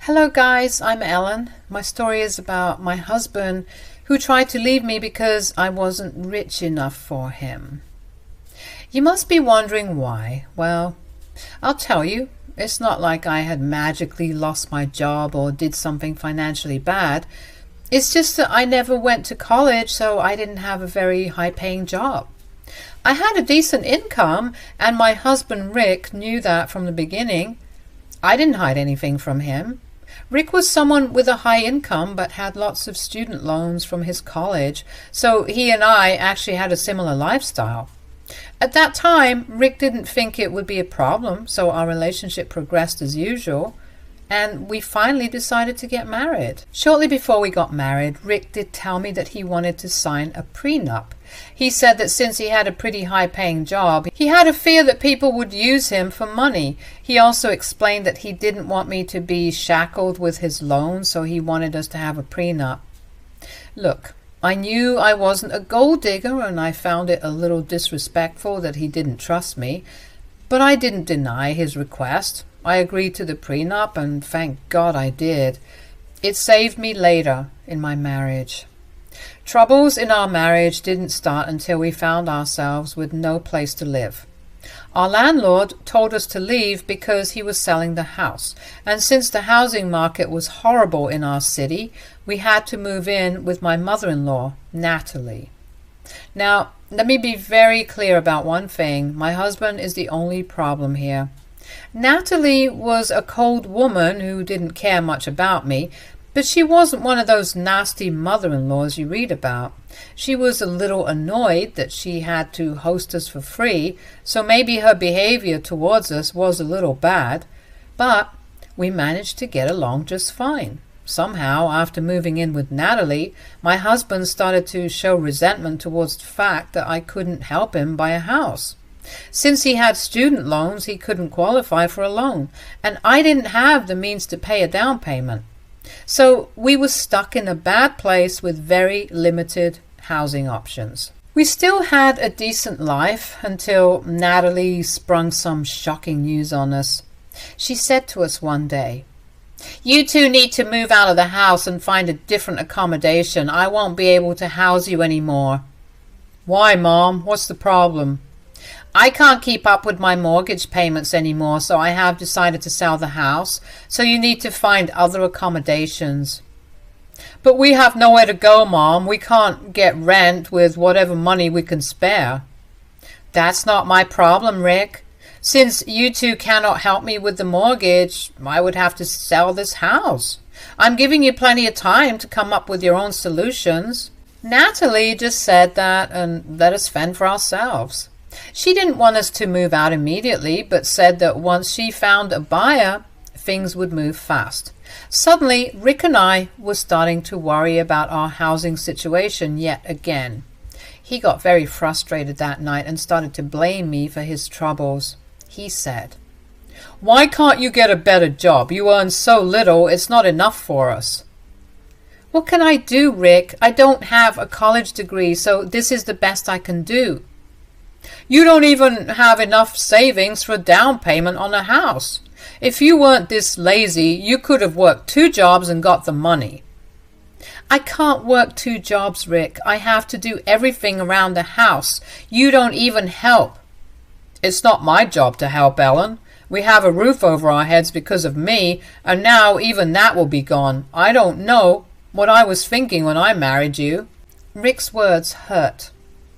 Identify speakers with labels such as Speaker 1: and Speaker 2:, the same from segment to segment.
Speaker 1: Hello guys, I'm Ellen. My story is about my husband who tried to leave me because I wasn't rich enough for him. You must be wondering why. Well, I'll tell you. It's not like I had magically lost my job or did something financially bad. It's just that I never went to college, so I didn't have a very high-paying job. I had a decent income, and my husband Rick knew that from the beginning. I didn't hide anything from him. Rick was someone with a high income but had lots of student loans from his college, so he and I actually had a similar lifestyle. At that time, Rick didn't think it would be a problem, so our relationship progressed as usual, and we finally decided to get married. Shortly before we got married, Rick did tell me that he wanted to sign a prenup. He said that since he had a pretty high-paying job, he had a fear that people would use him for money. He also explained that he didn't want me to be shackled with his loan, so he wanted us to have a prenup. Look, I knew I wasn't a gold digger, and I found it a little disrespectful that he didn't trust me, but I didn't deny his request. I agreed to the prenup, and thank God I did. It saved me later in my marriage. Troubles in our marriage didn't start until we found ourselves with no place to live. Our landlord told us to leave because he was selling the house, and since the housing market was horrible in our city, we had to move in with my mother-in-law, Natalie. Now, let me be very clear about one thing. My husband is the only problem here. Natalie was a cold woman who didn't care much about me, but she wasn't one of those nasty mother-in-laws you read about. She was a little annoyed that she had to host us for free, so maybe her behavior towards us was a little bad, but we managed to get along just fine. Somehow, after moving in with Natalie, my husband started to show resentment towards the fact that I couldn't help him buy a house. Since he had student loans, he couldn't qualify for a loan, and I didn't have the means to pay a down payment. So we were stuck in a bad place with very limited housing options. We still had a decent life until Natalie sprung some shocking news on us. She said to us one day, "You two need to move out of the house and find a different accommodation. I won't be able to house you anymore." "Why, Mom? What's the problem?" "I can't keep up with my mortgage payments anymore, so I have decided to sell the house, so you need to find other accommodations." "But we have nowhere to go, Mom. We can't get rent with whatever money we can spare." "That's not my problem, Rick. Since you two cannot help me with the mortgage, I would have to sell this house. I'm giving you plenty of time to come up with your own solutions." Natalie just said that and let us fend for ourselves. She didn't want us to move out immediately, but said that once she found a buyer, things would move fast. Suddenly, Rick and I were starting to worry about our housing situation yet again. He got very frustrated that night and started to blame me for his troubles. He said, "Why can't you get a better job? You earn so little, it's not enough for us." "What can I do, Rick? I don't have a college degree, so this is the best I can do." "You don't even have enough savings for a down payment on a house. If you weren't this lazy, you could have worked 2 jobs and got the money." "I can't work 2 jobs, Rick. I have to do everything around the house. You don't even help." "It's not my job to help, Ellen. We have a roof over our heads because of me, and now even that will be gone. I don't know what I was thinking when I married you." Rick's words hurt,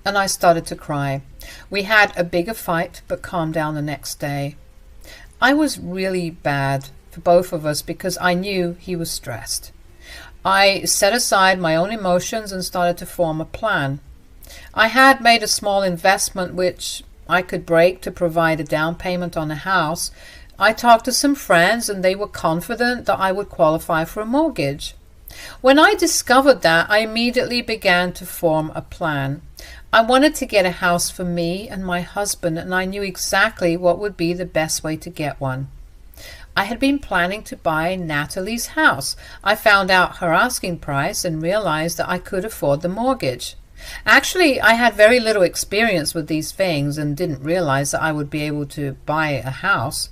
Speaker 1: and I started to cry. We had a bigger fight, but calmed down the next day. I was really bad for both of us because I knew he was stressed. I set aside my own emotions and started to form a plan. I had made a small investment which I could break to provide a down payment on a house. I talked to some friends and they were confident that I would qualify for a mortgage. When I discovered that, I immediately began to form a plan. I wanted to get a house for me and my husband, and I knew exactly what would be the best way to get one. I had been planning to buy Natalie's house. I found out her asking price and realized that I could afford the mortgage. Actually, I had very little experience with these things and didn't realize that I would be able to buy a house.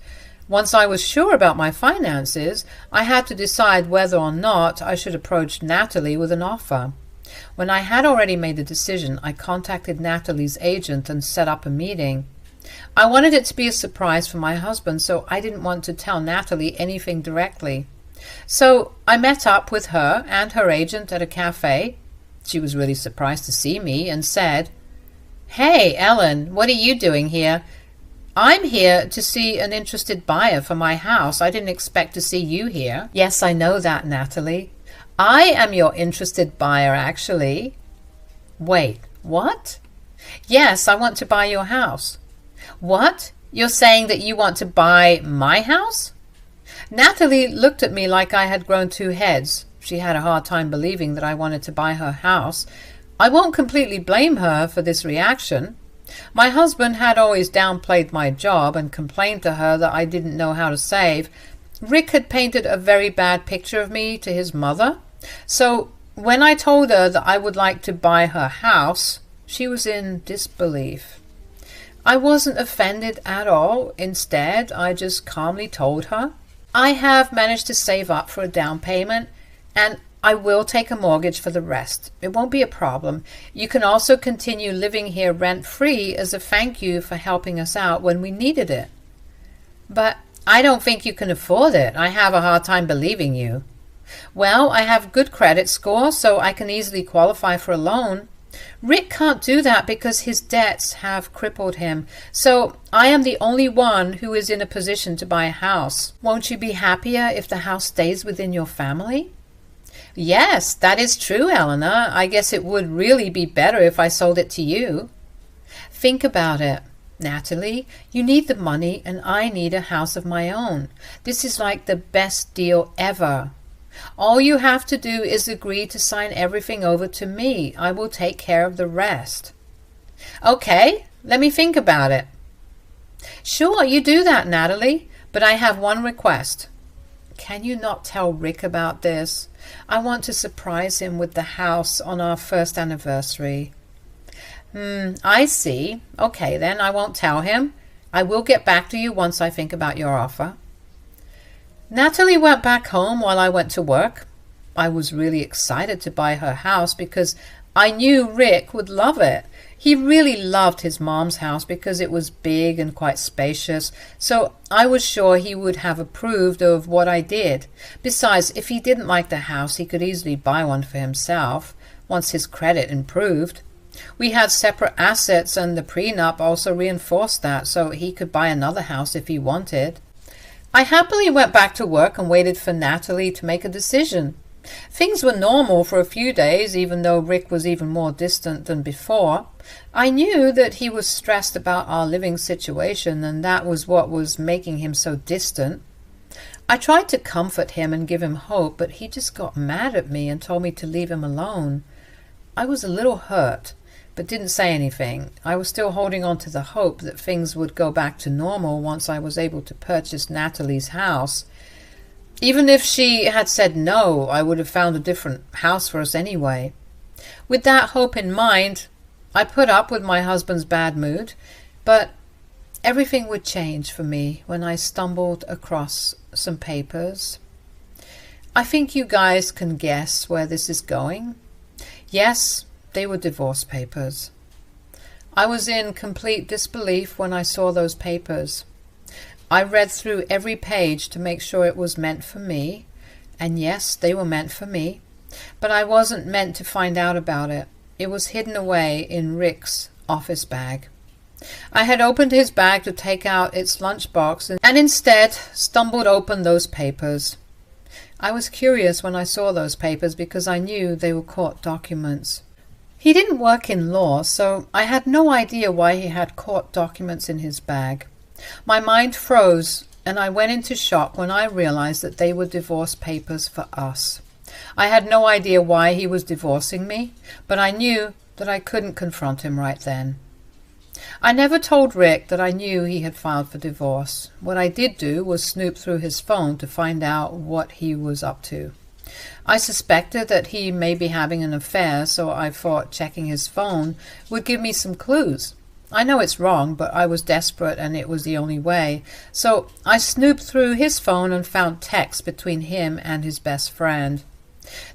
Speaker 1: Once I was sure about my finances, I had to decide whether or not I should approach Natalie with an offer. When I had already made the decision, I contacted Natalie's agent and set up a meeting. I wanted it to be a surprise for my husband, so I didn't want to tell Natalie anything directly. So I met up with her and her agent at a cafe. She was really surprised to see me and said, "Hey, Ellen, what are you doing here? I'm here to see an interested buyer for my house. I didn't expect to see you here." "Yes, I know that, Natalie. I am your interested buyer, actually." "Wait, what?" "Yes, I want to buy your house." "What? You're saying that you want to buy my house?" Natalie looked at me like I had grown two heads. She had a hard time believing that I wanted to buy her house. I won't completely blame her for this reaction. My husband had always downplayed my job and complained to her that I didn't know how to save. Rick had painted a very bad picture of me to his mother. So when I told her that I would like to buy her house, she was in disbelief. I wasn't offended at all. Instead, I just calmly told her, "I have managed to save up for a down payment, and I will take a mortgage for the rest. It won't be a problem. You can also continue living here rent-free as a thank you for helping us out when we needed it." "But I don't think you can afford it. I have a hard time believing you." "Well, I have good credit score, so I can easily qualify for a loan. Rick can't do that because his debts have crippled him, so I am the only one who is in a position to buy a house. Won't you be happier if the house stays within your family?" "Yes, that is true, Eleanor. I guess it would really be better if I sold it to you." "Think about it, Natalie. You need the money and I need a house of my own. This is like the best deal ever. All you have to do is agree to sign everything over to me. I will take care of the rest." "Okay, let me think about it." "Sure, you do that, Natalie, but I have one request." "Can you not tell Rick about this? I want to surprise him with the house on our first anniversary." I see. Okay, then I won't tell him. I will get back to you once I think about your offer." Natalie went back home while I went to work. I was really excited to buy her house because I knew Rick would love it. He really loved his mom's house because it was big and quite spacious, so I was sure he would have approved of what I did. Besides, if he didn't like the house, he could easily buy one for himself once his credit improved. We had separate assets, and the prenup also reinforced that, so he could buy another house if he wanted. I happily went back to work and waited for Natalie to make a decision. Things were normal for a few days, even though Rick was even more distant than before. I knew that he was stressed about our living situation, and that was what was making him so distant. I tried to comfort him and give him hope, but he just got mad at me and told me to leave him alone. I was a little hurt, but didn't say anything. I was still holding on to the hope that things would go back to normal once I was able to purchase Natalie's house. Even if she had said no, I would have found a different house for us anyway. With that hope in mind, I put up with my husband's bad mood, but everything would change for me when I stumbled across some papers. I think you guys can guess where this is going. Yes, they were divorce papers. I was in complete disbelief when I saw those papers. I read through every page to make sure it was meant for me, and yes, they were meant for me, but I wasn't meant to find out about it. It was hidden away in Rick's office bag. I had opened his bag to take out its lunchbox and instead stumbled open those papers. I was curious when I saw those papers because I knew they were court documents. He didn't work in law, so I had no idea why he had court documents in his bag. My mind froze, and I went into shock when I realized that they were divorce papers for us. I had no idea why he was divorcing me, but I knew that I couldn't confront him right then. I never told Rick that I knew he had filed for divorce. What I did do was snoop through his phone to find out what he was up to. I suspected that he may be having an affair, so I thought checking his phone would give me some clues. I know it's wrong, but I was desperate and it was the only way. So I snooped through his phone and found texts between him and his best friend.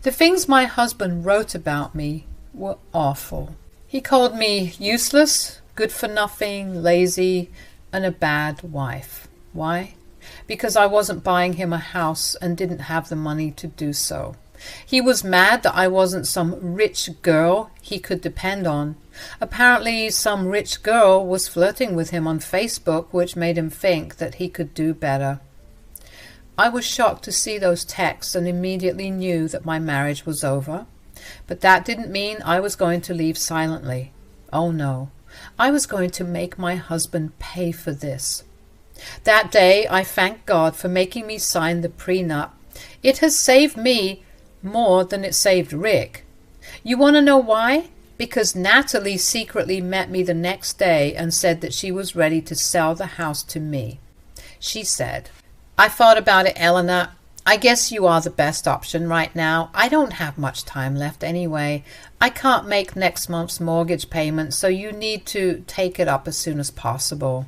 Speaker 1: The things my husband wrote about me were awful. He called me useless, good for nothing, lazy, and a bad wife. Why? Because I wasn't buying him a house and didn't have the money to do so. He was mad that I wasn't some rich girl he could depend on. Apparently some rich girl was flirting with him on Facebook, which made him think that he could do better. I was shocked to see those texts and immediately knew that my marriage was over. But that didn't mean I was going to leave silently. Oh no, I was going to make my husband pay for this. That day I thanked God for making me sign the prenup. It has saved me more than it saved Rick. You want to know why? Because Natalie secretly met me the next day and said that she was ready to sell the house to me. She said, "I thought about it, Eleanor. I guess you are the best option right now. I don't have much time left anyway. I can't make next month's mortgage payment, so you need to take it up as soon as possible."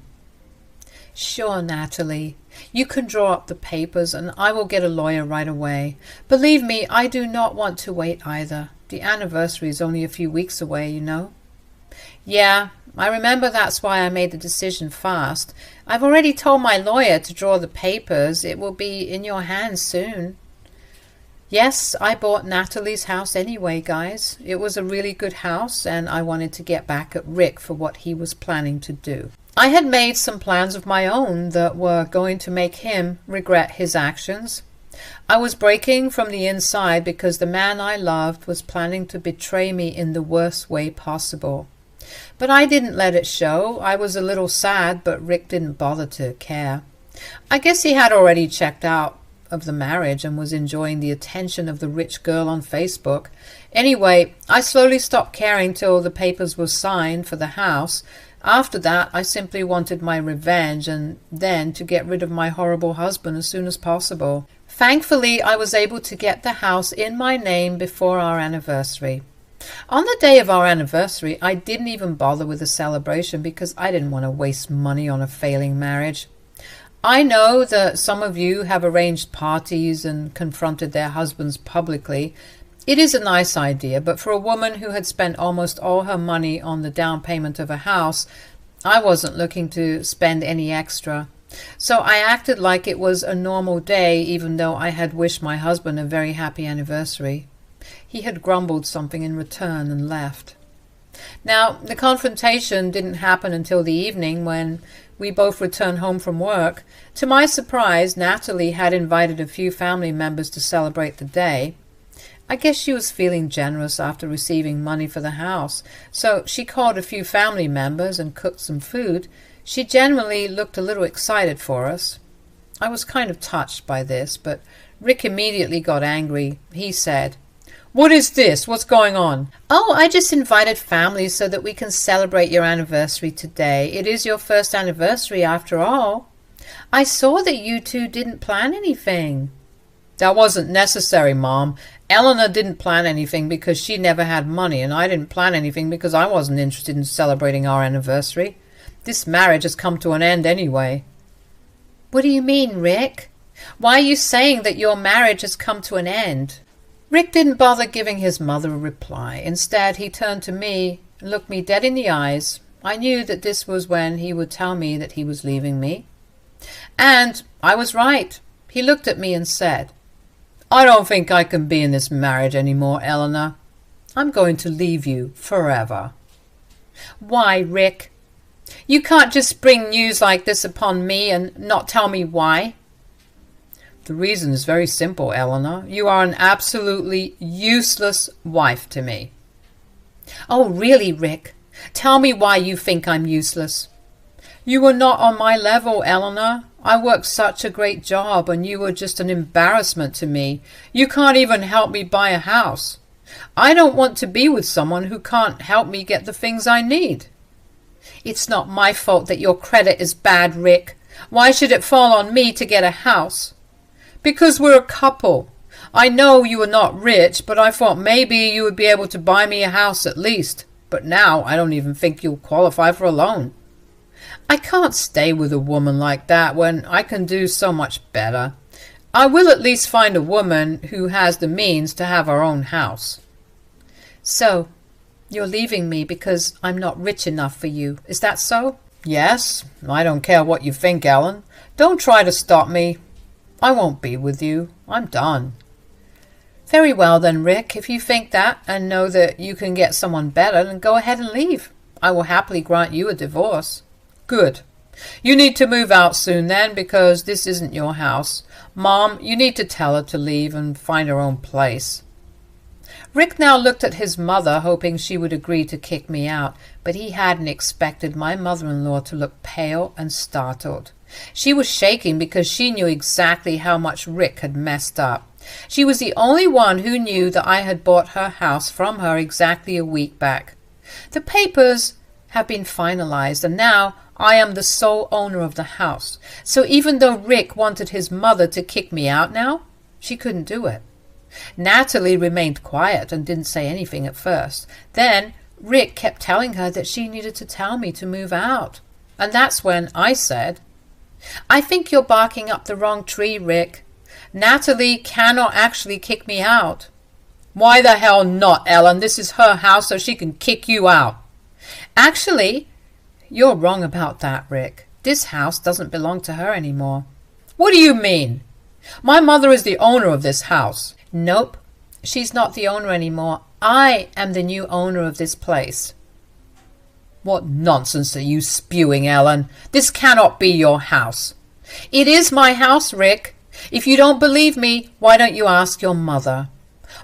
Speaker 1: "Sure, Natalie. You can draw up the papers and I will get a lawyer right away. Believe me, I do not want to wait either. The anniversary is only a few weeks away, you know." "Yeah, I remember that's why I made the decision fast. I've already told my lawyer to draw the papers. It will be in your hands soon." Yes, I bought Natalie's house anyway, guys. It was a really good house and I wanted to get back at Rick for what he was planning to do. I had made some plans of my own that were going to make him regret his actions. I was breaking from the inside because the man I loved was planning to betray me in the worst way possible. But I didn't let it show. I was a little sad, but Rick didn't bother to care. I guess he had already checked out of the marriage and was enjoying the attention of the rich girl on Facebook. Anyway, I slowly stopped caring till the papers were signed for the house. After that, I simply wanted my revenge and then to get rid of my horrible husband as soon as possible. Thankfully, I was able to get the house in my name before our anniversary. On the day of our anniversary, I didn't even bother with a celebration because I didn't want to waste money on a failing marriage. I know that some of you have arranged parties and confronted their husbands publicly. It is a nice idea, but for a woman who had spent almost all her money on the down payment of a house, I wasn't looking to spend any extra. So I acted like it was a normal day, even though I had wished my husband a very happy anniversary. He had grumbled something in return and left. Now, the confrontation didn't happen until the evening when we both returned home from work. To my surprise, Natalie had invited a few family members to celebrate the day. I guess she was feeling generous after receiving money for the house, so she called a few family members and cooked some food. She generally looked a little excited for us. I was kind of touched by this, but Rick immediately got angry. He said, "What is this? What's going on?" "Oh, I just invited family so that we can celebrate your anniversary today. It is your first anniversary after all. I saw that you two didn't plan anything." "That wasn't necessary, Mom. Eleanor didn't plan anything because she never had money, and I didn't plan anything because I wasn't interested in celebrating our anniversary. This marriage has come to an end anyway." "What do you mean, Rick? Why are you saying that your marriage has come to an end?" Rick didn't bother giving his mother a reply. Instead, he turned to me and looked me dead in the eyes. I knew that this was when he would tell me that he was leaving me. And I was right. He looked at me and said, "I don't think I can be in this marriage anymore, Eleanor. I'm going to leave you forever." "Why, Rick? You can't just spring news like this upon me and not tell me why." "The reason is very simple, Eleanor. You are an absolutely useless wife to me." "Oh, really, Rick? Tell me why you think I'm useless." "You were not on my level, Eleanor. I worked such a great job and you were just an embarrassment to me. You can't even help me buy a house. I don't want to be with someone who can't help me get the things I need." "It's not my fault that your credit is bad, Rick. Why should it fall on me to get a house?" "Because we're a couple. I know you are not rich, but I thought maybe you would be able to buy me a house at least." but now I don't even think you'll qualify for a loan. I can't stay with a woman like that when I can do so much better. I will at least find a woman who has the means to have her own house. So, you're leaving me because I'm not rich enough for you, is that so? Yes, I don't care what you think, Ellen. Don't try to stop me. I won't be with you. I'm done. Very well then, Rick. If you think that and know that you can get someone better, then go ahead and leave. I will happily grant you a divorce. Good. You need to move out soon then, because this isn't your house. Mom, you need to tell her to leave and find her own place. Rick now looked at his mother, hoping she would agree to kick me out, but he hadn't expected my mother-in-law to look pale and startled. She was shaking because she knew exactly how much Rick had messed up. She was the only one who knew that I had bought her house from her exactly a week back. The papers have been finalized, and now I am the sole owner of the house. So even though Rick wanted his mother to kick me out now, she couldn't do it. Natalie remained quiet and didn't say anything at first. Then Rick kept telling her that she needed to tell me to move out. And that's when I said, I think you're barking up the wrong tree, Rick. Natalie cannot actually kick me out. Why the hell not, Ellen? This is her house, so she can kick you out. Actually, you're wrong about that, Rick. This house doesn't belong to her anymore. What do you mean? My mother is the owner of this house. Nope, she's not the owner anymore. I am the new owner of this place. What nonsense are you spewing, Ellen? This cannot be your house. It is my house, Rick. If you don't believe me, why don't you ask your mother?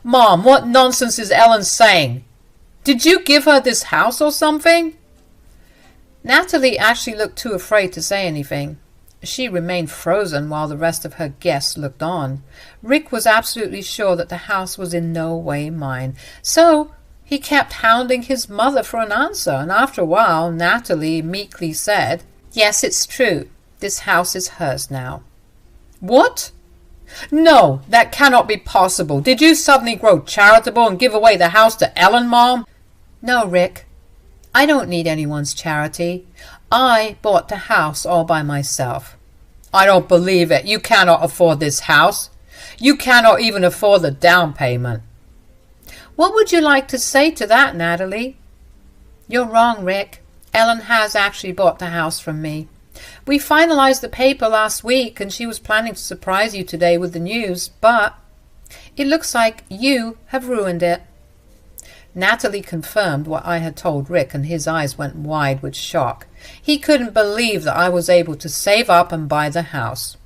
Speaker 1: Mom, what nonsense is Ellen saying? Did you give her this house or something? Natalie actually looked too afraid to say anything. She remained frozen while the rest of her guests looked on. Rick was absolutely sure that the house was in no way mine, so he kept hounding his mother for an answer, and after a while Natalie meekly said, Yes, it's true. This house is hers now. What? No, that cannot be possible. Did you suddenly grow charitable and give away the house to Ellen, Mom? No, Rick. I don't need anyone's charity. I bought the house all by myself. I don't believe it. You cannot afford this house. You cannot even afford the down payment. What would you like to say to that, Natalie? You're wrong, Rick. Ellen has actually bought the house from me. We finalized the paper last week, and she was planning to surprise you today with the news, but it looks like you have ruined it. Natalie confirmed what I had told Rick, and his eyes went wide with shock. He couldn't believe that I was able to save up and buy the house.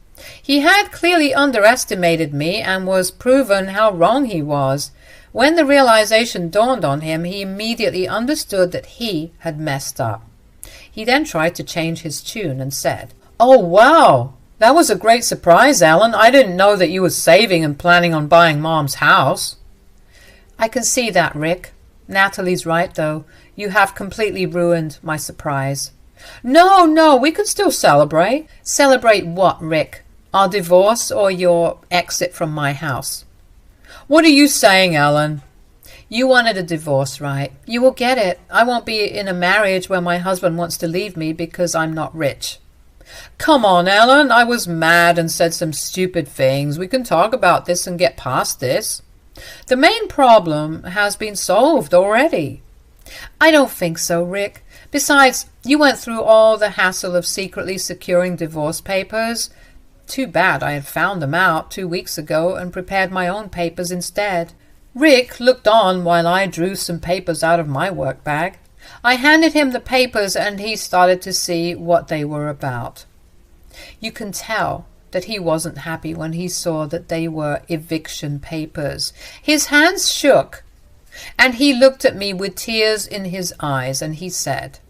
Speaker 1: He had clearly underestimated me and was proven how wrong he was. When the realization dawned on him, he immediately understood that he had messed up. He then tried to change his tune and said, Oh, wow! That was a great surprise, Ellen. I didn't know that you were saving and planning on buying Mom's house. I can see that, Rick. Natalie's right, though. You have completely ruined my surprise. No, we can still celebrate. Celebrate what, Rick? Our divorce or your exit from my house? What are you saying, Ellen? You wanted a divorce, right? You will get it. I won't be in a marriage where my husband wants to leave me because I'm not rich. Come on, Ellen. I was mad and said some stupid things. We can talk about this and get past this. The main problem has been solved already. I don't think so, Rick. Besides, you went through all the hassle of secretly securing divorce papers. Too bad I had found them out 2 weeks ago and prepared my own papers instead. Rick looked on while I drew some papers out of my work bag. I handed him the papers and he started to see what they were about. You can tell that he wasn't happy when he saw that they were eviction papers. His hands shook, and he looked at me with tears in his eyes, and he said,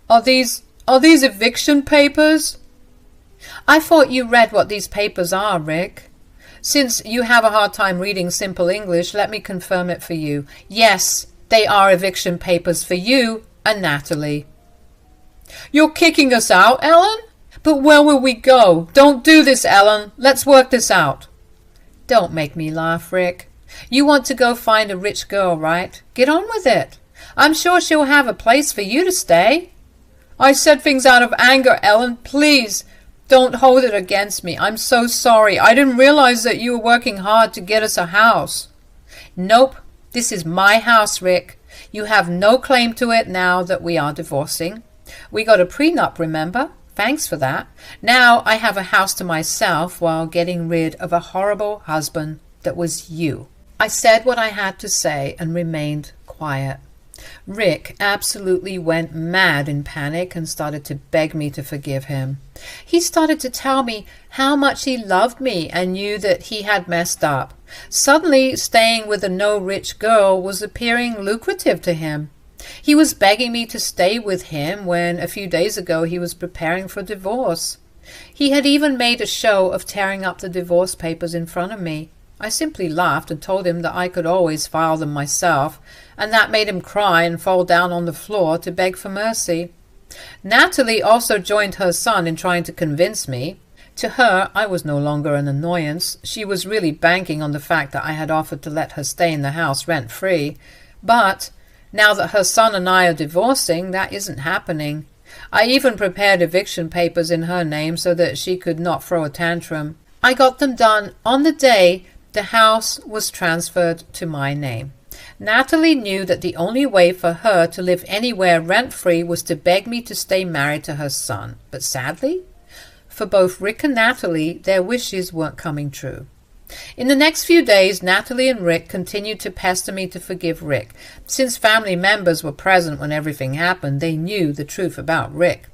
Speaker 1: Are these eviction papers? I thought you read what these papers are, Rick. Since you have a hard time reading simple English, let me confirm it for you. Yes, they are eviction papers for you and Natalie. You're kicking us out, Ellen? But where will we go? Don't do this, Ellen. Let's work this out. Don't make me laugh, Rick. You want to go find a rich girl, right? Get on with it. I'm sure she'll have a place for you to stay. I said things out of anger, Ellen. Please, don't hold it against me. I'm so sorry. I didn't realize that you were working hard to get us a house. Nope, this is my house, Rick. You have no claim to it now that we are divorcing. We got a prenup, remember? Thanks for that. Now I have a house to myself while getting rid of a horrible husband that was you. I said what I had to say and remained quiet. Rick absolutely went mad in panic and started to beg me to forgive him. He started to tell me how much he loved me and knew that he had messed up. Suddenly, staying with a no-rich girl was appearing lucrative to him. He was begging me to stay with him when a few days ago he was preparing for divorce. He had even made a show of tearing up the divorce papers in front of me. I simply laughed and told him that I could always file them myself, and that made him cry and fall down on the floor to beg for mercy. Natalie also joined her son in trying to convince me. To her, I was no longer an annoyance. She was really banking on the fact that I had offered to let her stay in the house rent-free. But now that her son and I are divorcing, that isn't happening. I even prepared eviction papers in her name so that she could not throw a tantrum. I got them done on the day the house was transferred to my name. Natalie knew that the only way for her to live anywhere rent-free was to beg me to stay married to her son. But sadly, for both Rick and Natalie, their wishes weren't coming true. In the next few days, Natalie and Rick continued to pester me to forgive Rick. Since family members were present when everything happened, they knew the truth about Rick.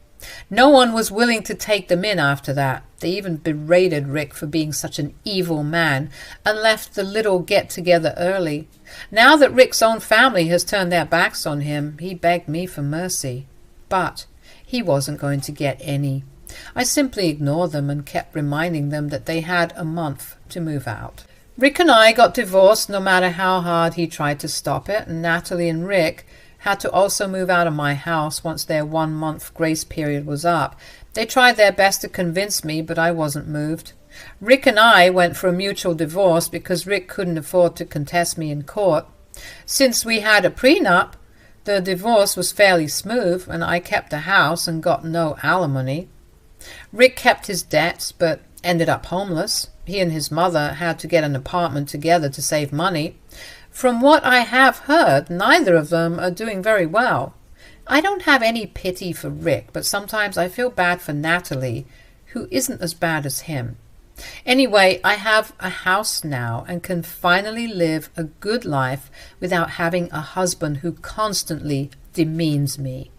Speaker 1: No one was willing to take them in after that. They even berated Rick for being such an evil man and left the little get-together early. Now that Rick's own family has turned their backs on him, he begged me for mercy. But he wasn't going to get any. I simply ignored them and kept reminding them that they had a month to move out. Rick and I got divorced no matter how hard he tried to stop it, and Natalie and Rick had to also move out of my house once their 1-month grace period was up. They tried their best to convince me, but I wasn't moved. Rick and I went for a mutual divorce because Rick couldn't afford to contest me in court. Since we had a prenup, the divorce was fairly smooth, and I kept the house and got no alimony. Rick kept his debts, but ended up homeless. He and his mother had to get an apartment together to save money. From what I have heard, neither of them are doing very well. I don't have any pity for Rick, but sometimes I feel bad for Natalie, who isn't as bad as him. Anyway, I have a house now and can finally live a good life without having a husband who constantly demeans me.